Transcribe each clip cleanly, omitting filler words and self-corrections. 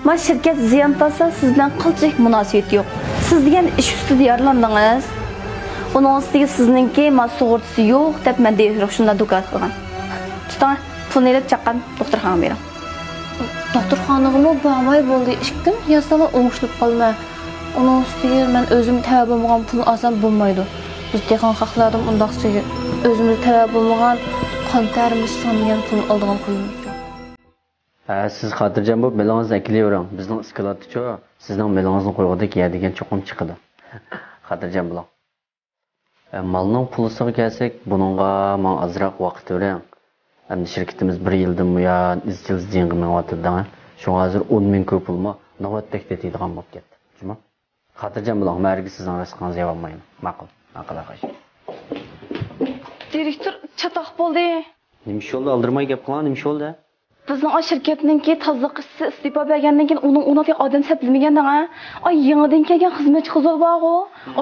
Ma şirket ziyan tasa siz bilan qilchik munosabat yo'q. Siz degan ish ustida yaralandingiz. Onun ustiga sizninki ma sug'urtasi yo'q deb men deyroq shunda do'kat qilgan. Tuting, pulni olib chaqqan doktorxonaga bering. Doktorxonaga bormay bo'ldi. 2 kun yasama o'ngishib qolma. Onun ustiga men o'zim tayyor bo'lmagan pulni olsam bo'lmaydi. Biz dehqon xalqlardan undaq söylü. Özümüz tayyor bo'lmagan qontarimiz songan pulni oldigan qo'yimiz yo'q. Siz xotirjam bo'lib melingizni akilayvering. Bizning iskolatchi sizning melingizni qo'yg'ida kiyadigan cho'qim chiqadi. Xotirjam bo'ling. Malning pulisiga kelsak, buningga men azroq vaqt bering. Endi shirkatimiz 1 yildan buyon izchil ziynga meng'otdi. Shu hozir 10 ming ko'p pulmi navbatdek deydigan bo'lib ketdi. Juma. Xotirjam bo'ling, ma'riga sizning rizqingizni yeb olmayman. Ma'qul. Ma'qul aqash. Direktor chatoq bo'ldi. Nima ish oldi? Aldirmay gap qilgan, nima ish oldi? Bizning shirkatninki tozliqchisi istifa bergandan keyin uning o'rniga odam sepilmagandan ay yangidan kelgan xizmatchi qizol bor-ku.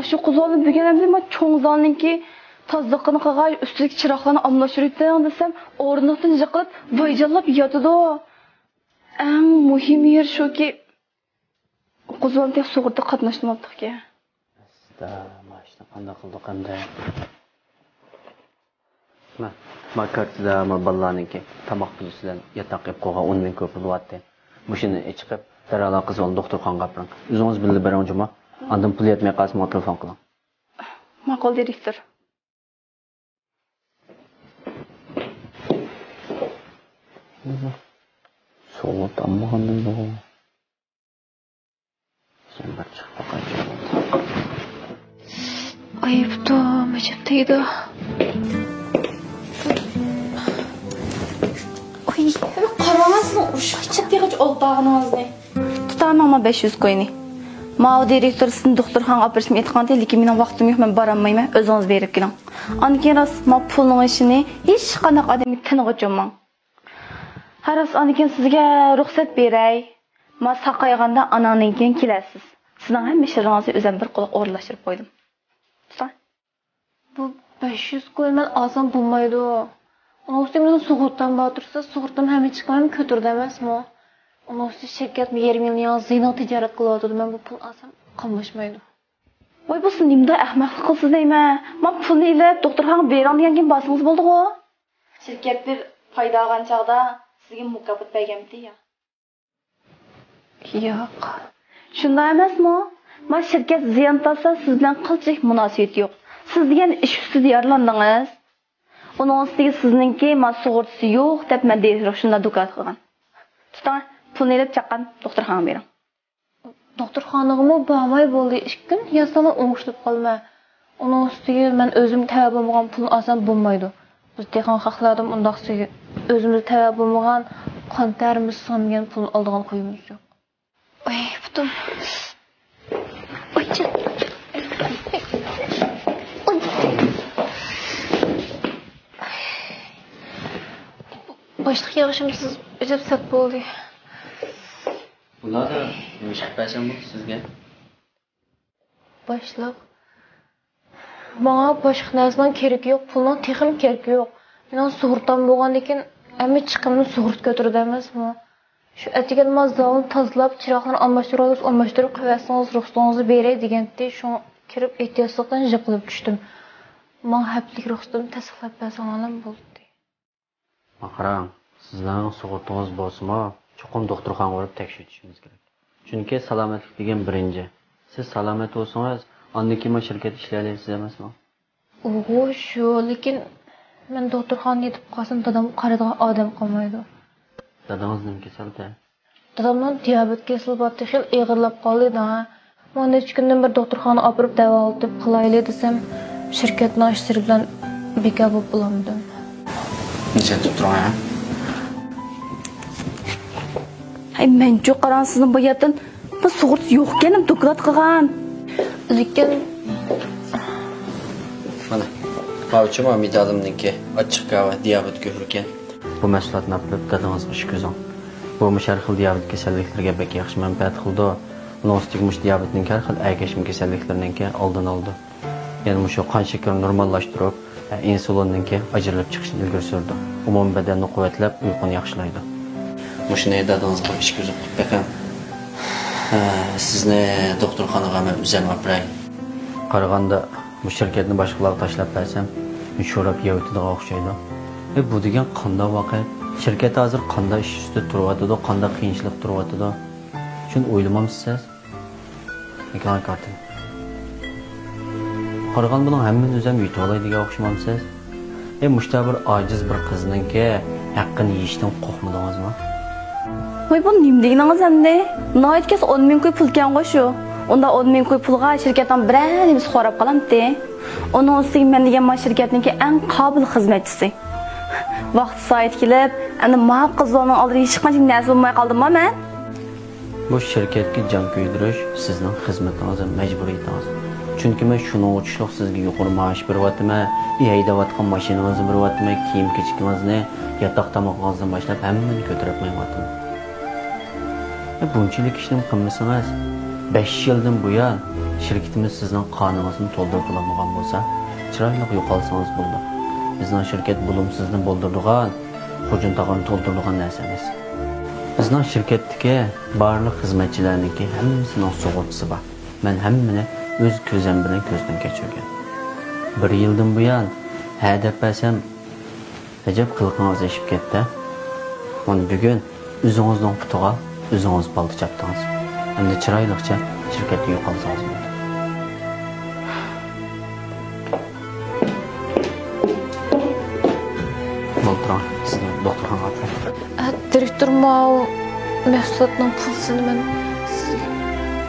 Shu qizolni bilganimda men cho'ng zalninki tozliqini qilgan ustidagi chiroqlarni almashtirdim desam, o'rnidan yiqilib voyjallab yotdi. Eng muhim yer shuki qizolning sug'urta qatnashmabdi-ki. Mashina qanday qildi qanday? Makartida balalarniki tamoq pulidan yataq qilib qo'ygan 10 ming ko'p bo'lyapti. Mushuni chiqib, darala qizol doktorxonaga olib boring. O'zingiz bilib bering juma. Andan pul yetmay qolsa, men telefon qiling. Ma'qul direktor. So'lib ammoqandan bu. Sen bir chiqib boqaychi. Ayıptı, mecburdaydı. Ay, qaramasın, uşaqçıq deyəç oltağınızı. Tutamam 500 qo'yni. Mao direktor sizning doktorxonaga olib borishni aytganda, lekin mening vaqtim yo'q, men borolmayman. O'zingiz berib keling. Andan ras ma pulning ishini hech qanday odamga tiniga cho'mang. Haras andan sizga ruxsat beray. Ma saqayganda anandan keyin kelasiz. Sizning ham ishingizni o'zim bir quloq o'rlashtirib qo'ydim. Bu 500 koyman alsam bulmaydı o. Onun üstüne sugurttan batırsa sugurttan hem hiç çıkmam kötür demez mi o? Onun üstüne şirket mi 20 milyon zina ticaret kılıyordu. Ben bu pul alsam kalmışmaydı. Vay bu sinimde ahmaklık kılsız deyme. Ben pulunu ile doktorxonaga beren degan keyin basınız bo'ldi o. Şirket bir fayda algan çağda sizga mukofot berganmidi ya. Yo'q. Shunday emasmi? Men shirkat ziyon tasa siz bilan qilchik munosabat yo'q. Siz degan ish ustida yaralandingiz. Onun ustiga sizninki ma sug'urtasi yo'q deb men deyroq shunda do'kat qilgan. Tuting, pulni olib chaqqan doktorxonaga bering. Doktorxonaga bormay bo'ldi 2 kun yasama o'ngishib qolma. Onun ustiga men o'zim tayyor bo'lmagan pulni olsam bo'lmaydi. Biz dehqon xalqlardan undaq söylü. Özümüz tayyor bo'lmagan qontarimiz songan pulni oldigan qo'yimiz yo'q. Ay, putum. Oycha. Başlık yağışımsız öcep sat oldu. Bunlar da yumuşak bəşən bu sizge? Başlık. Bana başlık nəzman gerek yok, puldan texim gerek yok. Benim suğurttan boğan ekin, əmi çıkımını suğurt götürü demez mi? Şu etiken mazdalını tazlap, çıraqlarını almaştırıp qıvəsiniz, ruhsunuzu berey degende, şu kirib ehtiyaslıqdan jıqılıb düştüm. Bana həplik ruhsatını təsdiqlab bəsən alam buldu. Qarang, sizlarning sug'urtangiz bo'lsa-mu, cho'qim doktorxonaga borib tekshirishimiz kerak. Chunki salomatlik degan birinchi. Siz salomat bo'lsangiz, undan keyin shirkat ishlaysiz emasmi? O'g'u shu, lekin men doktorxonaga yetib qolsam, dadam qaradigan odam qolmaydi. Dadangiz nima kasalda? Dadamning diabet kasalbati xil ig'irlab qoldi-da. Men 3 kundan bir doktorxonaga olib borib davolatib qilayli desam, shirkatning ishchilari bilan bekor bo'lib bo'lmadim. Necha tutturan ha? Ay men çok qaransizning bu yerdan bu sug'urta yo'q ekanim doklad qilgan. Lekin mana Mavchuma medalimniki ochiq qava diabet ko'rgan. Bu mahsulotni olib dadangizga ish ko'zing. Bu har xil diabet kasalliklariga bek yaxshi manfaat qildi. Nostigmush diabetning har xil aygashim kasalliklarininki oldini oldi. Ya'ni shu qon shakarini normallashtirib, insulinninki ajralib chiqishni ilgari surdi. Umumiy badanni quvvatlab, uyquni yaxshilaydi. Mushuni dadangizga ish ko'zib beqam. Sizni doktorxonaga men uzatib beray. Qaraganda bu shirkatni boshqalarga tashlab bersam, sho'rab yeyotadigan o'xshaydi. Bu degan qanday voqea? Shirkat hozir qanday ish ustida turyotidi, qanday qiyinchilik turyotidi? Shuni o'ylamamsiz? Ekran kartini. Qaragan buning hammani o'zim yutib olaydigan o'xshamamsiz? Mushta bir ojiz bir qizninki haqqini yeyishdan qo'rqmadingizmi? Voy bu nima deganingiz endi? Noyatkas 10 ming qo'y pul kelgan shu. Unda 10 ming qo'y pulga shirkatdan biror nima so'rab qolamdi. Onun ustiga men degan ma shirkatningki eng qobil xizmatchisi. Vaqt soat kelib, ana ma qizlarning oldida hech qanday narsa bo'lmay qoldimmi men? Bu shirkatga jon ko'ydirish sizning xizmatingiz majburiyatingiz. Chunki men shuning uchun sizga yuqori maosh beryapman, haydayotgan mashinangizni beryapman, kiyim-kechikingizni, yotoq tomoqingizni boshlab hammani ko'tarib qo'yapman. Bunchalik ishni qilmasangiz, 5 yildan buyon shirkatimiz sizning qoningizni to'ldirib olmagan bo'lsa, chiroyli yo'qolsangiz bo'ldi. Bizning shirkat bo'lumsizni bo'ldirgan, xo'jin tog'ini to'ldirgan narsa emas. Bizning shirkatdagi barliq xizmatchilarniki hammasining sug'urtasi bor. Men hammani o'z ko'zim bilan ko'zdan kechirgan. 1 yildan buyon ha deb bersam, ajab qilqingiz eshib ketdi. Mana bugun o'zingizning putiga o'zingiz balta chapdingiz. Endi chiroyliqcha shirkatga yo'qolsangiz bo'ldi. Boltron, sizni doktorxonaga Direktor mau mahsulotning pulini men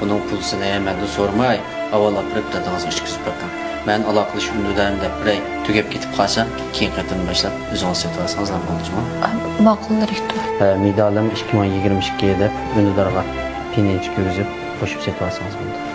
buning pulini menda so'ramay, avval aprib dadingiz ishkizib qo'ydim. Men aloqalash undudam deb biray tugab ketib qolsam, keyin qaytadan boshlab o'zingiz setib olsangiz bo'ladimi? Ma'qul direktor. Medalim 2022 deb undudarga pinch ko'rib qo'shib setib olsangiz bo'ladi.